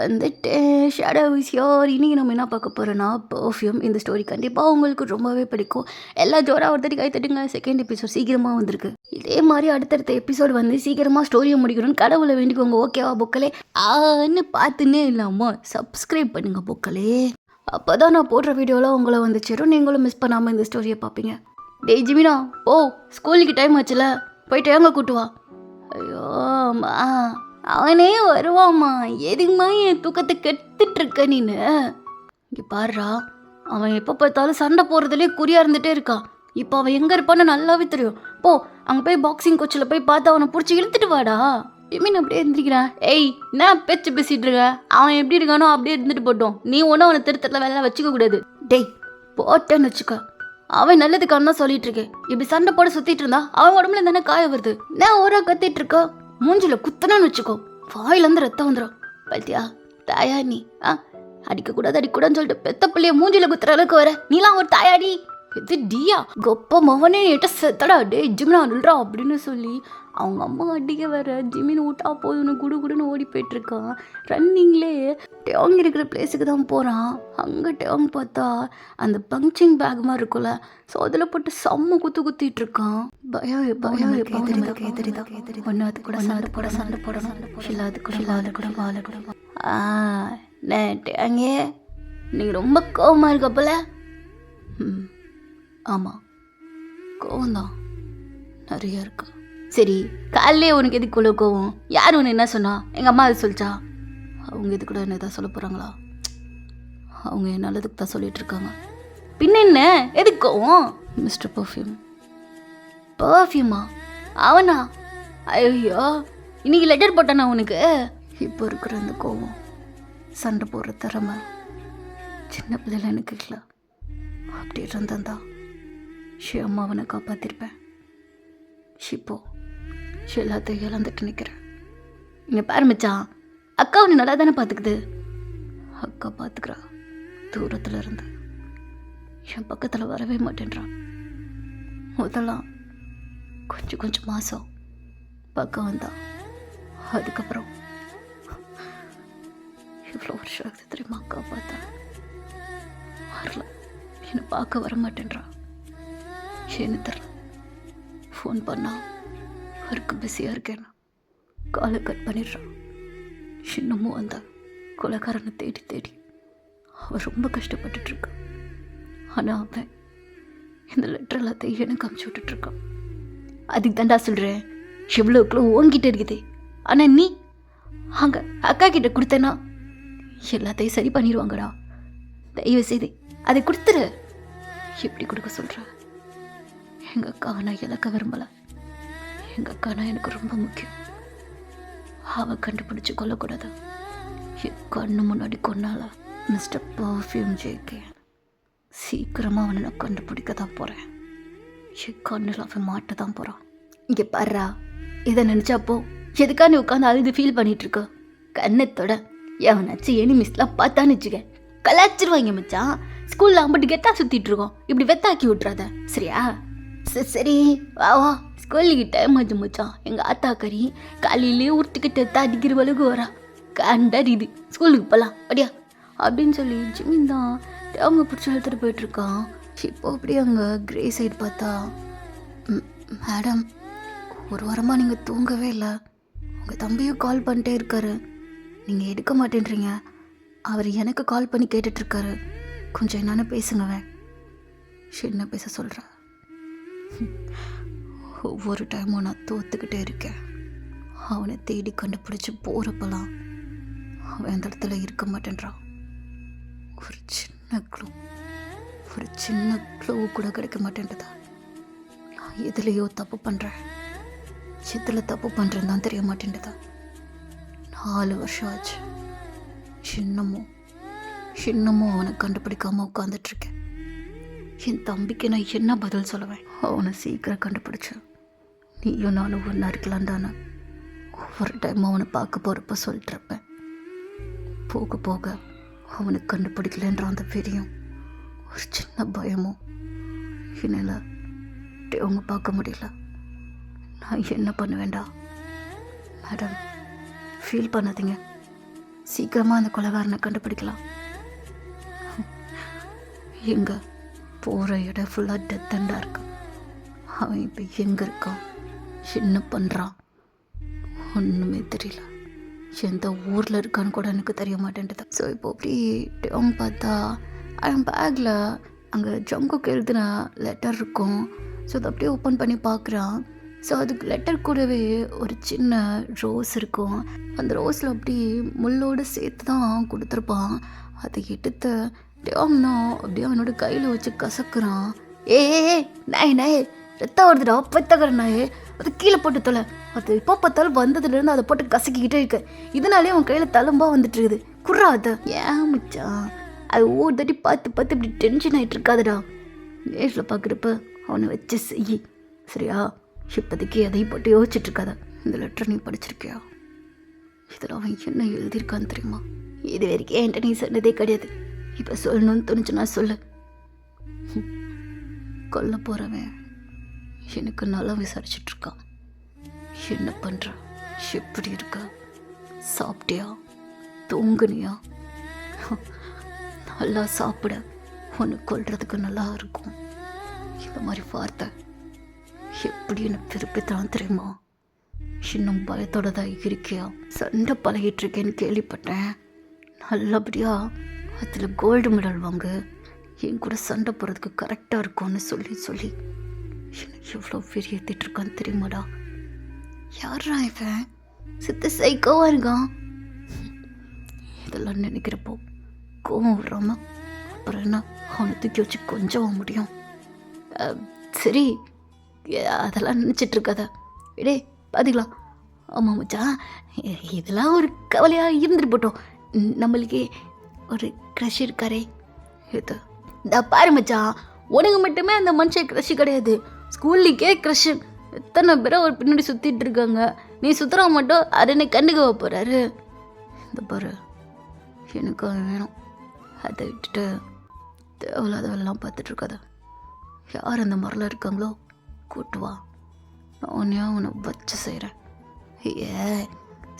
வந்துட்டு shadow is your. இன்றைக்கி நம்ம என்ன பார்க்க போகிறோன்னா பர்ஃப்யூம். இந்த ஸ்டோரி கண்டிப்பாக உங்களுக்கு ரொம்பவே பிடிக்கும். எல்லா ஜோராக ஒரு தட்டி கை தட்டுங்க. செகண்ட் எபிசோட் சீக்கிரமாக வந்திருக்கு. இதே மாதிரி அடுத்தடுத்த எபிசோடு வந்து சீக்கிரமாக ஸ்டோரியை முடிக்கணும்னு கடவுளை வேண்டிக்கோங்க. ஓகேவா பொக்கலே? ஆன்னு பார்த்துன்னே இல்லாமல் சப்ஸ்கிரைப் பண்ணுங்கள் பொக்கலே. அப்போ தான் நான் போடுற வீடியோவில் உங்களை வந்து சேரும். நீங்களும் மிஸ் பண்ணாமல் இந்த ஸ்டோரியை பார்ப்பீங்க. டேய் ஜிமினா, ஓ ஸ்கூலுக்கு டைம் ஆச்சுல, போயிட்டு ஏங்க கூட்டு வா. ஐயோ அம்மா, அவனே வருவாம்மா. எதுக்குமா என் தூக்கத்தை கெடுத்துட்டு இருக்க நீனு? இங்கே பாருடா, அவன் எப்போ பார்த்தாலும் சண்டை போடுறதுலேயே குறியாக இருந்துகிட்டே இருக்கான். இப்போ அவன் எங்கே இருப்பான்னு நல்லாவே தெரியும். போ அங்கே போய் பாக்ஸிங் கோச்சில் போய் பார்த்து அவனை பிடிச்சி இழுத்துட்டு வாடா. எமீன் அப்படியே இருந்துக்கிறான். ஏய் என்ன பேச்சு பேசிகிட்டு இருக்க? அவன் எப்படி இருக்கானோ அப்படியே இருந்துட்டு போட்டோம். நீ ஒன்றும் அவனை திருத்தத்தில் வேலை வச்சுக்க கூடாது. டேய் போட்டேன்னு வச்சுக்க. அவன் நல்லதுக்கான தான் சொல்லிட்டு இருக்கேன். இப்படி சண்டை போட சுற்றிட்டு இருந்தா அவன் உடம்புல தானே காய வருது. நான் ஓரா கத்திட்டு இருக்க, மூஞ்சில குத்தனன்னு வச்சுக்கோ, வாயிலேருந்து ரத்தம் வந்துடும். பத்தியா தாயா நீ? அடிக்கக்கூடாது அடிக்கூடாதுன்னு சொல்லிட்டு பெத்த பிள்ளைய மூஞ்சில குத்துற அளவுக்கு வர நீலாம் ஒரு தாயாடி? இது டியா கொப்ப மவனே எட்ட செத்தடா. டே ஜிமினா நில்றா அப்படின்னு சொல்லி அவங்க அம்மா அடிக்க வர ஜிமின் ஊட்டா போதுன்னு குடு குடுன்னு ஓடி போயிட்டுருக்கான். ரன்னிங்லேயே டேங் இருக்கிற பிளேஸுக்கு தான் போகிறான். அங்கே டேங் பார்த்தா அந்த பங்க்சிங் பேக் மாதிரி இருக்கும்ல, ஸோ அதில் போட்டு செம்ம குத்திட்டு இருக்கான். பயம் ஒன்று அது கூட சண்டை போடணும் இல்லாது கூட வாழ கூட. டேங்கே நீங்கள் ரொம்ப கோவமாக இருக்கப்போல. ஆமாம் கோவம்தான் நிறைய இருக்கு. சரி காலையிலே உனக்கு எதுக்கு இவ்வளோ கோவம்? யார் உன்னை என்ன சொன்னா? எங்கள் அம்மா அது சொல்லிச்சா? அவங்க எது கூட என்ன எதாவது சொல்ல போகிறாங்களா? அவங்க என் நல்லதுக்கு தான் சொல்லிட்டு இருக்காங்க. பின்ன என்ன எதுக்கு கோவம்? மிஸ்டர் பர்ஃப்யூமா? அவனா? ஐயோ இன்னைக்கு லெட்டர் போட்டானா உனக்கு? இப்போ இருக்கிற அந்த கோவம், சண்டை போடுற திறமை சின்ன பிள்ளைல எனக்கு இல்லை. அப்படி இருந்தந்தா அம்மாவனை காப்பாற்றிருப்பேன். இப்போ எல்லாத்தையும் இழந்துட்டு நிற்கிறேன். இங்கே பாரு மச்சான், அக்கா அவனை நல்லா தானே பார்த்துக்குது. அக்கா பார்த்துக்கிறா தூரத்தில் இருந்து, என் பக்கத்தில் வரவே மாட்டேன்றான். முதலாம் கொஞ்சம் மாதம் பக்கம் வந்தான். அதுக்கப்புறம் இவ்வளோ வருஷம் ஆகுது தெரியுமா அக்கா பார்த்தேன். வரல, என்னை பார்க்க வர மாட்டேன்றான். ஏன்னு தெரில. ஃபோன் பண்ணா ஒர்க்கு பிஸியாக இருக்கேன், காலை கட் பண்ணிடுறான். இன்னமும் அந்த கொலைக்காரனை தேடி அவன் ரொம்ப கஷ்டப்பட்டுட்ருக்கான். ஆனால் அவன் இந்த லெட்டர் எல்லாத்தையும் எனக்கு அமுச்சு விட்டுட்ருக்கான். அதுக்கு தாண்டா சொல்கிறேன், எவ்வளோக்குள்ள ஓங்கிட்டு இருக்குது. ஆனால் நீ அங்கே அக்கா கிட்ட கொடுத்தேன்னா எல்லாத்தையும் சரி பண்ணிடுவாங்கடா. தயவு செய்து அதை கொடுத்துரு. எப்படி கொடுக்க சொல்கிற? எங்கள் அக்காவை நான் இழக்க விரும்பலை. எங்கள் அக்கானா எனக்கு ரொம்ப முக்கியம். அவன் கண்டுபிடிச்சி கொல்லக்கூடாது. என் கண்ணு முன்னாடி கொன்னால மிஸ்டர் பர்ஃப்யூம் ஜேகே. சீக்கிரமாக அவனை நான் கண்டுபிடிக்க தான் போகிறேன். என் கண்ணில் அவன் மாட்ட தான் போகிறான். இங்கே பாடுறா, இதை நினச்சாப்போ எதுக்கா நீ உட்காந்து அழுது ஃபீல் பண்ணிகிட்ருக்க? கண்ணத்தோட எவனாச்சும் எனிமிஸ்லாம் பார்த்தான்னு வச்சுக்க கலாச்சிருவாங்க மச்சான். ஸ்கூலில் அம்பட்டு கெத்தா சுற்றிட்டு இருக்கோம், இப்படி வெத்தாக்கி விட்றாத சரியா? சரி வா வா, ஸ்கூலுக்கு டைம் ஆச்சு மச்சான். எங்கள் ஆத்தாக்கறி காலையிலே உருட்டுக்கிட்ட அடிக்கிற அளவுக்கு வரா. கண்டறிது ஸ்கூலுக்கு போகலாம் அப்படியா அப்படின்னு சொல்லி ஜிமின் தான் அவங்க பிடிச்சி எடுத்துகிட்டு போயிட்டுருக்கான். இப்போ அப்படியே அங்கே கிரே சைடு பார்த்தா, மேடம் ஒரு வாரமாக நீங்கள் தூங்கவே இல்லை. உங்கள் தம்பியும் கால் பண்ணிட்டே இருக்காரு, நீங்கள் எடுக்க மாட்டேன்றீங்க. அவர் எனக்கு கால் பண்ணி கேட்டுட்ருக்காரு. கொஞ்சம் என்னென்னு பேசுங்கவேன். என்ன பேச சொல்கிறேன்? ஒவ்வொரு டைமும் நான் தோத்துக்கிட்டே இருக்கேன். அவனை தேடி கண்டுபிடிச்சி போகிறப்பெல்லாம் அவன் அந்த இடத்துல இருக்க மாட்டேன்றான். ஒரு சின்ன க்ளூ கூட கிடைக்க மாட்டேன்றதா. நான் எதுலேயோ தப்பு பண்ணுறேன், எதில் தப்பு பண்ணுறேன்னு தான் தெரிய மாட்டேன்றதா. 4 வருஷம் ஆச்சு, இன்னமும் அவனை கண்டுபிடிக்காமல் உட்காந்துட்ருக்கேன். என் தம்பிக்கு நான் என்ன பதில் சொல்லுவேன்? அவனை சீக்கிரம் கண்டுபிடிச்சேன். நீயும் நானும் ஒன்றா இருக்கலான்டானே ஒவ்வொரு டைம் அவனை பார்க்க போகிறப்ப சொல்லிட்டுருப்பேன். போக போக அவனுக்கு கண்டுபிடிக்கலன்ற அந்த பெரியும் ஒரு சின்ன பயமும் என்னால் அவங்க பார்க்க முடியல. நான் என்ன பண்ணுவேண்டா? மேடம் ஃபீல் பண்ணாதீங்க, சீக்கிரமாக அந்த கொலைகாரனை கண்டுபிடிக்கலாம். எங்க போகிற இடம் ஃபுல்லாக டெத் அண்டாக இருக்கு. அவன் இப்போ எங்கே இருக்கான், என்ன பண்ணுறான், ஒன்றுமே தெரியல. எந்த ஊரில் இருக்கான்னு கூட எனக்கு தெரிய மாட்டேன்ட்டு. ஸோ இப்போ அப்படி அவங்க பார்த்தா அவன் பேக்கில் அங்கே ஜங்குக்கு எழுதின லெட்டர் இருக்கும். ஸோ அதை அப்படியே ஓப்பன் பண்ணி பார்க்குறான். ஸோ அதுக்கு லெட்டர் கூடவே ஒரு சின்ன ரோஸ் இருக்கும். அந்த ரோஸில் அப்படி முள்ளோடு சேர்த்து தான் கொடுத்துருப்பான். அதை எடுத்து டேம்னா அப்படியே அவனோட கையில் வச்சு கசக்குறான். ஏ நாய் நாயே, ரத்தம் வருதுடா பெத்தகர நாயே, அது கீழே போட்டு தொலை. அது இப்போ பார்த்தாலும் வந்ததுலேருந்து அதை போட்டு கசக்கிக்கிட்டே இருக்க. இதனாலே அவன் கையில் தழும்பாக வந்துட்டு இருக்குது. குர்ரா அதை ஏன் மச்சான், அது ஒவ்வொரு தட்டி பார்த்து பார்த்து இப்படி டென்ஷன் ஆகிட்டு இருக்காதுடா. நேரில் பார்க்குறப்ப அவனை வச்சு செய் சரியா. இப்போதைக்கு எதையும் போட்டு யோசிச்சுட்டு இருக்காத. இந்த லெட்டர் நீ படிச்சிருக்கியா? இதில் அவன் என்ன எழுதியிருக்கான்னு தெரியுமா? இது வரைக்கும் என்கிட்ட நீ சொன்னதே கிடையாது. இப்போ சொல்லணும்னு தோணுச்சுன்னா சொல்லு. கொல்ல போகிறவன் எனக்கு நல்லா விசாரிச்சுட்ருக்கான். என்ன பண்ணுற, எப்படி இருக்க, சாப்பிட்டியா, தூங்குனியா? நல்லா சாப்பிட, ஒன்று கொல்றதுக்கு நல்லா இருக்கும். இந்த மாதிரி வார்த்தை எப்படி எனக்கு திருப்பித்தான் தெரியுமா? இன்னும் பயத்தோட தான் இருக்கியா? சண்டை பழகிட்டு இருக்கேன்னு கேள்விப்பட்டேன். நல்லபடியாக அதில் கோல்டு மெடல் வாங்கு, என் கூட சண்டை போகிறதுக்கு கரெக்டாக இருக்கும்னு சொல்லி சொல்லி எனக்கு எவ்வளோ பெரிய ஏற்றிட்டுருக்கான்னு தெரியுமாடா? யாரா இவன், சித்த சைக்கோவா இருக்கான். இதெல்லாம் நினைக்கிறப்போ கோவம் விடுறாம அப்புறம் என்ன அவனை தூக்கி வச்சு கொஞ்சம் முடியும். சரி, அதெல்லாம் நினச்சிட்டு இருக்காத. இடே பார்த்துக்கலாம். ஆமாம் மச்சான், இதெல்லாம் ஒரு கவலையாக இருந்துட்டு போட்டோம். நம்மளுக்கே ஒரு க்ரஷ் இருக்காரே, இது இந்த பாரு மச்சான், உனக்கு மட்டுமே அந்த மனுஷன் க்ரஷ் கிடையாது, ஸ்கூல்லிக்கே க்ரஷ். எத்தனை பேரை அவர் பின்னாடி சுற்றிட்டு இருக்காங்க. நீ சுற்றுறா மட்டும் அதை என்ன கண்டுக்க போகிறாரு. இந்த பாரு, எனக்கு அவன் வேணும். அதை விட்டுட்டு தேவையில்லாதவெல்லாம் பார்த்துட்ருக்காத. யார் அந்த மாதிரிலாம் இருக்காங்களோ கூட்டு வா, நானே அவனை வச்சு செய்கிறேன். ஏ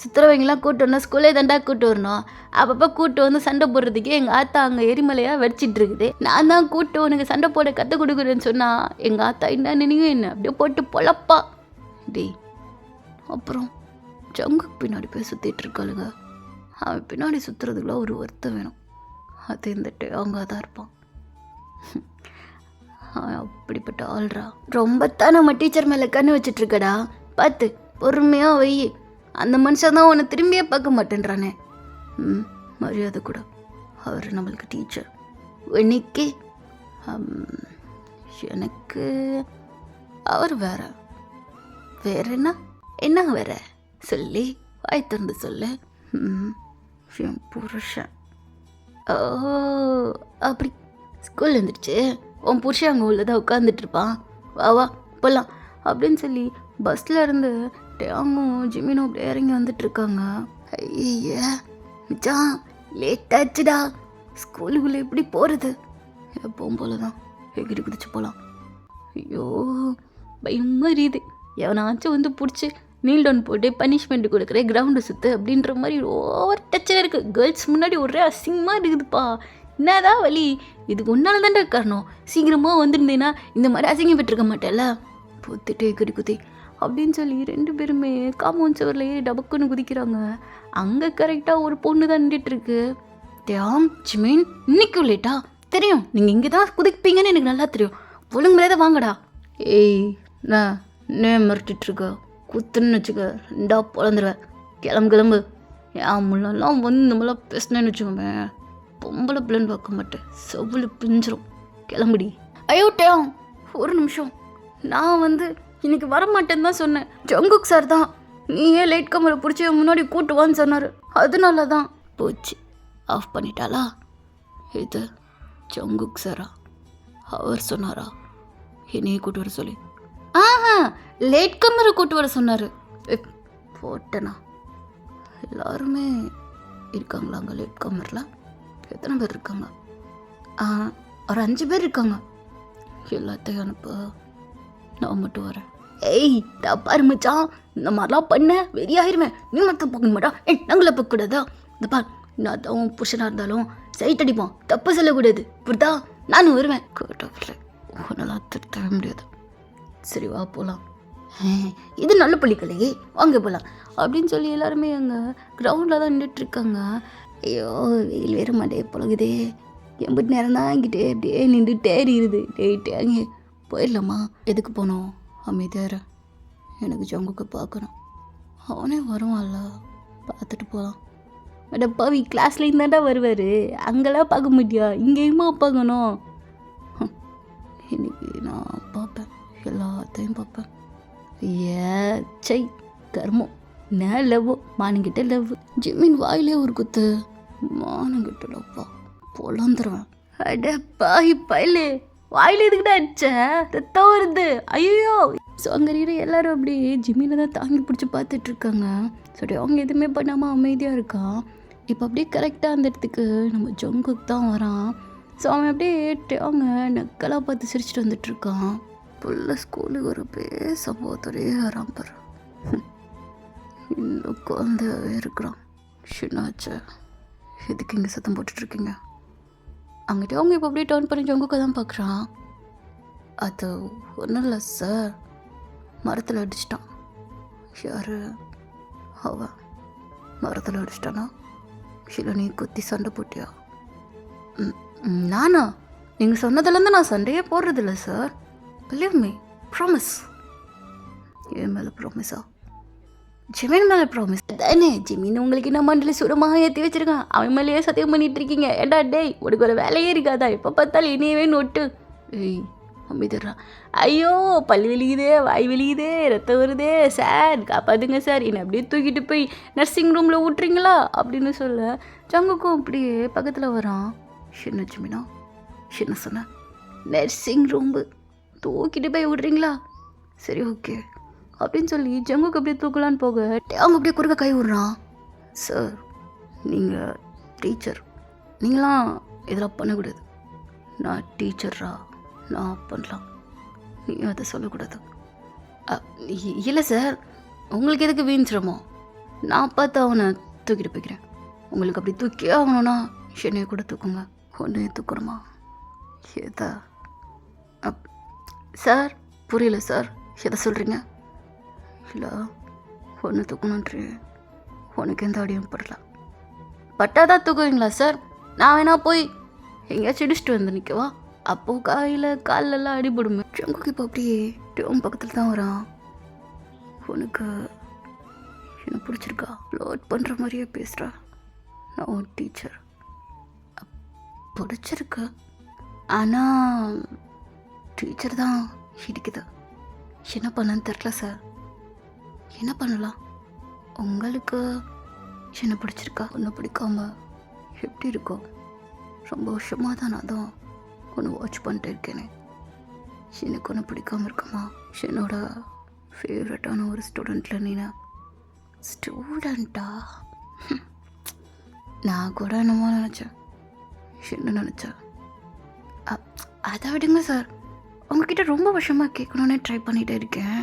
சுற்றுறவங்களாம் கூட்டு வரணும், ஸ்கூலே தாண்டா கூட்டு வரணும். அப்பப்போ கூட்டு வந்து சண்டை போடுறதுக்கே எங்கள் ஆத்தா அங்கே எரிமலையாக வெடிச்சிட்டு இருக்குது. நான் தான் கூட்டு உனக்கு சண்டை போட கற்றுக் கொடுக்குறேன்னு சொன்னால் எங்கள் ஆத்தா என்ன நினைவும் என்ன அப்படியே போட்டு பொழப்பா. டேய், அப்புறம் ஜங்குக்கு பின்னாடி போய் சுற்றிட்டு இருக்காளுங்க. அவன் பின்னாடி சுற்றுறதுக்குள்ள ஒரு வருத்தம் வேணும். அது இந்த அவங்க தான் இருப்பான். அப்படிப்பட்ட ஆள்ரா. ரொம்ப தான் நம்ம டீச்சர் மேலே கண்ணு வச்சிட்ருக்கடா. பார்த்து பொறுமையாக வை. அந்த மனுஷன் தான் உன்னை திரும்பியே பார்க்க மாட்டேன்றானே. மரியாதை கூட. அவர் நம்மளுக்கு டீச்சர். இன்னைக்கு எனக்கு அவர் வேற என்ன என்ன வேற சொல்லி வாய் திறந்து சொல்லு. என் புருஷன். ஓ அப்படி ஸ்கூல் வந்துடுச்சு, உன் புருஷன் அங்கே உள்ளதான் உட்காந்துட்டு இருப்பான், வா வா போகலாம் அப்படின்னு சொல்லி பஸ்ஸில் இருந்து டேங்கும் ஜிமினும் அப்படியே இறங்கி வந்துட்டுருக்காங்க. ஐயா மிச்சான், லேட் ஆச்சுடா, ஸ்கூலுக்குள்ளே எப்படி போகிறது? எப்பவும் போல தான் எகிரி குதிச்சு போகலாம். ஐயோ பயமாக இருக்குது. எவனாச்சும் வந்து பிடிச்சி நீல் டவுன் போட்டு பனிஷ்மெண்ட் கொடுக்குற கிரவுண்டு சுற்று அப்படின்ற மாதிரி ஓவர் டச்சில் இருக்குது. கேர்ள்ஸ் முன்னாடி ஒரே அசிங்கமாக இருக்குதுப்பா. என்னதான் வலி, இதுக்கு ஒன்றால தான்டா காரணம். சீக்கிரமாக வந்துருந்தேன்னா இந்த மாதிரி அசிங்கப்பட்டிருக்க மாட்டேல்ல. பொத்துட்டு எகிரி குதி அப்படின்னு சொல்லி 2 பேருமே காம்பவுண்ட் சுவரில் ஏறி டபக்குன்னு குதிக்கிறாங்க. அங்கே கரெக்டாக ஒரு பொண்ணு தான் நின்றுட்டுருக்கு. தியாம் ஜிமின், இன்னைக்கும் லேட்டா? தெரியும் நீங்கள் இங்கே தான் குதிப்பீங்கன்னு எனக்கு நல்லா தெரியும். ஒழுங்கு மேலே தான் வாங்கடா. ஏய் நான் என்ன மிரட்டிட்டுருக்க, குத்துன்னு வச்சுக்க 2 பொழந்துருவேன். கிளம்பு. என் முள்ளெல்லாம் வந்து இந்த மாதிரிலாம் பேசினேன்னு வச்சுக்கோமே, பொம்பளை பிள்ளைன்னு பார்க்க மாட்டேன், செவ்வளு பிஞ்சிரும். கிளம்புடி. ஐயோ டேம், ஒரு நிமிஷம். நான் வந்து இன்னைக்கு வரமாட்டேன்னு தான் சொன்னேன். ஜங்குக் சார் தான் நீ ஏன் லைட் கமரை பிடிச்சி முன்னாடி கூட்டுவான்னு சொன்னார். அதனால தான் போச்சு. ஆஃப் பண்ணிட்டாளா? இது ஜங்குக் சாரா? அவர் சொன்னாரா என்னையே கூட்டு வர சொல்லி? லேட் கமரை கூட்டு வர சொன்னார். போட்டேனா? எல்லாருமே இருக்காங்களா அங்கே லேட் கமரில்? எத்தனை பேர் இருக்காங்க? ஒரு 5 பேர் இருக்காங்க. எல்லாத்தையும் அனுப்ப, நான் மட்டும் வரேன். ஏய் தப்பாரு மச்சான், இந்த மாதிரிலாம் பண்ண வெறியாயிருவேன். நீ மட்டும் பார்க்க மாட்டா, நாங்கள பார்க்கக்கூடாதா? இந்த பார், நான் தான் புருஷனாக இருந்தாலும் சைட் அடிப்போம், தப்பு சொல்லக்கூடாது, புரிதா? நானும் வருவேன். கேட்டவில்லை, உன்னெல்லாம் திருத்தவே முடியாது. சரி வா போகலாம். இது நல்ல பள்ளிக்கலையே, வாங்க போகலாம் அப்படின்னு சொல்லி எல்லாருமே அங்கே கிரவுண்டில் தான் நின்றுட்டுருக்காங்க. ஐயோ வெயில் வேறு மண்டையை பழகுதே, எம்பிட்டு நேரம் தான் இங்கிட்டே அப்படியே நின்றுட்டே இருக்குது. டேங்க போயிடலாமா? எதுக்கு போனோம்? அமைதியார, எனக்கு ஜங்குக்கு பார்க்கணும். அவனே வருவான்ல, பார்த்துட்டு போகலாம். மேடம் பாவி கிளாஸில் இருந்தாண்டா வருவார், அங்கெல்லாம் பார்க்க முடியா, இங்கேயுமா பார்க்கணும்? இன்னைக்கு நான் பார்ப்பேன், எல்லாத்தையும் பார்ப்பேன். சை கர்மம், நான் லவ் மானுங்கிட்ட லவ். ஜிம்மின் வாயிலே ஒரு குத்து, மானுங்கிட்ட லவ்வா பொழந்துருவேன். அட பாய் பயிலே, வாயில எதுக்கிட்ட அடிச்ச? ரத்தம் வருது, ஐயோ. ஸோ அங்கே இருக்கிற எல்லாரும் அப்படி ஜிம்மியில் தான் தாங்கி பிடிச்சி பார்த்துட்டு இருக்காங்க. சரி அவங்க எதுவுமே பண்ணாமல் அமைதியாக இருக்கான். இப்போ அப்படியே கரெக்டாக அந்த இடத்துக்கு நம்ம ஜங்குக்கு தான் வரான். ஸோ அவன் அப்படியே அவங்க நக்கலாக பார்த்து சிரிச்சிட்டு வந்துட்டுருக்கான். புள்ள ஸ்கூலுக்கு ஒரு சம்பவத்தோடய வரான் பாரு. இன்னும் குழந்தையாகவே இருக்கிறான். ஷினாச்சா, எதுக்கு இங்கே சத்தம் போட்டுட்ருக்கீங்க? அங்கிட்ட அவங்க இப்போ அப்படியே டர்ன் பண்ணி ஜங்குக்கு தான் பார்க்குறான். அது ஒன்றும் இல்லை சார், மரத்தில் அடிச்சிட்டான். யார்? அவன் மரத்தில் அடிச்சிட்டானா? இல்லை நீ குத்தி சண்டை போட்டியா? நானா? நீங்கள் சொன்னதுலேருந்து நான் சண்டையே போடுறதில்ல சார். Believe me, promise. என் மேலே ப்ராமிஸா? ஜிமின் மேலே ப்ராமிஸ் தானே? ஜிமின் உங்களுக்கு என்ன மண்டல சுரமாக ஏற்றி வச்சிருக்கான், அவன் மேலேயே சத்தியம் பண்ணிட்டு இருக்கீங்க. ஏண்டா டேய், உனக்கு ஒரு வேலையே இருக்காதா? எப்போ பார்த்தாலும் இனியவே நோட்டு. ஏய் அமைதிடுறான். ஐயோ பல்லு வெளியுதே, வாய் வெளியுதே, ரத்தம் வருதே, சார் காப்பாதுங்க சார், என்னை அப்படியே தூக்கிட்டு போய் நர்சிங் ரூமில் விட்றீங்களா அப்படின்னு சொல்ல ஜங்குக்கும் அப்படியே பக்கத்தில் வரான். என்ன ஜிமினா, என்ன சொன்ன? நர்சிங் ரூம்பு தூக்கிட்டு போய் விட்றீங்களா? சரி ஓகே அப்படின்னு சொல்லி ஜங்குக்கு அப்படியே தூக்கலான்னு போக அவங்க அப்படியே குறுக்க கை விட்றான். சார் நீங்கள் டீச்சர், நீங்களாம் இதெல்லாம் பண்ணக்கூடாது. நான் டீச்சரா, நான் பண்ணலாம், நீ அதை சொல்லக்கூடாது. இல்லை சார், உங்களுக்கு எதுக்கு வீண் சிரமம்? நான் பார்த்து அவனை தூக்கிட்டு போய்க்கிறேன். உங்களுக்கு அப்படி தூக்கியே ஆகணும்னா என்னையை கூட தூக்குங்க. ஒன்றையே தூக்கணுமா? எதா சார்? புரியல சார், எதை சொல்கிறீங்க? இல்லை ஒன்று தூக்கணுன்றி, உனக்கு எந்த அடியும் படல. பட்டாதான் தூக்குவீங்களா சார்? நான் வேணா போய் எங்கேயாச்சும் இடிச்சிட்டு வந்து நிற்கவா? அப்போது காலெல்லாம் அடிபடுமே. ஜங்குக்கு இப்போ அப்படியே உன் பக்கத்தில் தான் வரான். உனக்கு என்ன பிடிச்சிருக்கா? ப்ளோட் பண்ணுற மாதிரியே பேசுகிறா. நான் உன் டீச்சர். பிடிச்சிருக்கு, ஆனால் டீச்சர் தான் இடிக்குது. என்ன பண்ணன்னு தெரில சார். என்ன பண்ணலாம்? உங்களுக்கு என்ன பிடிச்சிருக்கா? ஒன்று பிடிக்காம எப்படி இருக்கும்? ரொம்ப வருஷமாக தான் நான் தான் ஒன்று வாட்ச் பண்ணிட்டு இருக்கேனே. எனக்கு ஒன்று பிடிக்காமல் இருக்குமா? என்னோட ஃபேவரட்டான ஒரு ஸ்டூடெண்ட்டில் நீனா? ஸ்டூடெண்ட்டா? நான் கூட என்னமோ நினச்சேன். என்ன நினச்சேன்? அதை விடுங்க சார், உங்ககிட்ட ரொம்ப வருஷமாக கேட்கணுன்னே ட்ரை பண்ணிகிட்டே இருக்கேன்.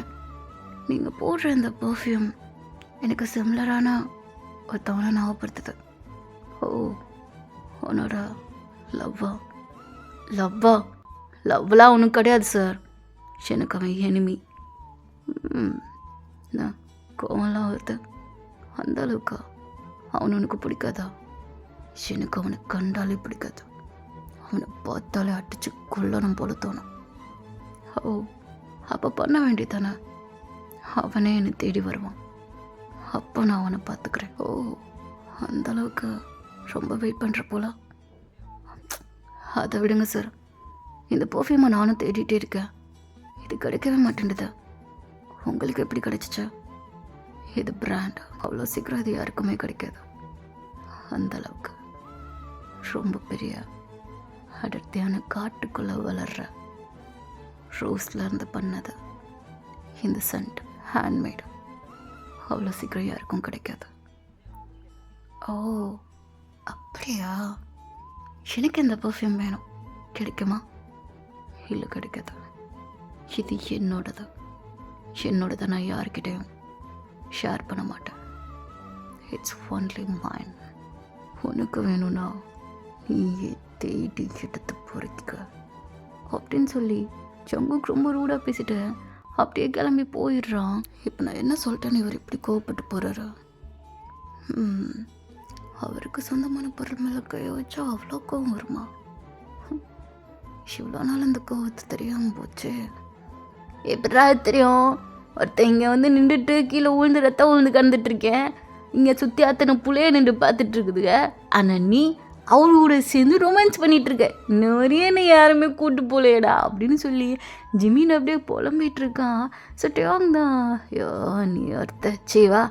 நீங்கள் போடுற இந்த பர்ஃப்யூம் எனக்கு சிம்லரான ஒருத்தவனை ஞாபகப்படுத்துது. ஓ, உன்னோட லவ்வா? லவ்லாம் ஒன்றும் கிடையாது சார், எனக்கு அவன் எனிமி. கோவம்லாம் வருது. அந்த அளவுக்கா? அவனை உனக்கு பிடிக்காதா? எனக்கு அவனை கண்டாலே பிடிக்காது. அவனை பார்த்தாலே அடிச்சு கொல்லணும் போல தோணும். ஓ, அப்போ பண்ண வேண்டியதானே? அவனே என்னை தேடி வருவான், அப்போ நான் அவனை பார்த்துக்கிறேன். ஓ, அந்தளவுக்கு ரொம்ப வெயிட் பண்ணுற போல. அதை விடுங்க சார், இந்த பர்ஃப்யூமை நானும் தேடிட்டே இருக்கேன், இது கிடைக்கவே மாட்டேன்டுது. உங்களுக்கு எப்படி கிடைச்சிச்சா? இது பிராண்ட், அவ்வளோ சீக்கிரம் இது யாருக்குமே கிடைக்காது. அந்தளவுக்கு ரொம்ப பெரிய அடர்த்தியான காட்டுக்குள்ளே வளர்ற ரோஸ்லேருந்து பண்ணது இந்த சென்ட், ஹேண்ட்மேடு, அவ்வளோ சீக்கிரம் யாருக்கும் கிடைக்காது. ஓ அப்படியா? எனக்கு இந்த பர்ஃப்யூம் வேணும், கிடைக்குமா? இல்லை கிடைக்காது. இது என்னோடது நான் யார்கிட்டையும் ஷேர் பண்ண மாட்டேன். இட்ஸ் ஒன்லி மைன். உனக்கு வேணும்னா நீயே தேடி எடுத்து பொறுத்துக்க அப்படின்னு சொல்லி ஜங்குக்கு ரொம்ப ரூடாக பேசிட்டு அப்படியே கிளம்பி போயிடுறான். இப்போ நான் என்ன சொல்லிட்டேன்னு இவர் இப்படி கோவப்பட்டு போகிறாரு. அவருக்கு சொந்தமான பொருள் மேலே கையை வச்சா அவ்வளோ கோவம் வருமா? இவ்வளோ நாள் அந்த கோவத்தை தெரியாமல் போச்சு. எப்படா தெரியும்? ஒருத்தன் இங்கே வந்து நின்றுட்டு கீழே உழுந்து ரத்தம் உழுந்து கறந்துட்டு இருக்கேன், இங்கே சுற்றி அத்தனை புள்ளைய நின்று பார்த்துட்டு இருக்குதுங்க. ஆனால் நீ அவரு கூட சேர்ந்து ரொமான்ஸ் பண்ணிட்டு இருக்க, நிறைய என்னை யாருமே கூட்டு போலையடா அப்படின்னு சொல்லி ஜிமின் அப்படியே புலம்பிட்டு இருக்கான். ஸோ டேங் தான் ஐயோ நீ ஒருத்த சேவா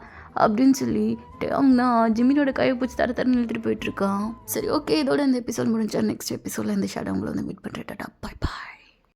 அப்படின்னு சொல்லி டேங் தான் ஜிமினோட கையை பிடிச்சி தரன்னு இழுத்துட்டு போயிட்டு இருக்கான். சரி ஓகே, இதோட இந்த எபிசோட் முடிஞ்சா நெக்ஸ்ட் எபிசோடில் இந்த ஷேடோ உங்களை வந்து மீட் பண்ணுறேன். Tata, bye bye.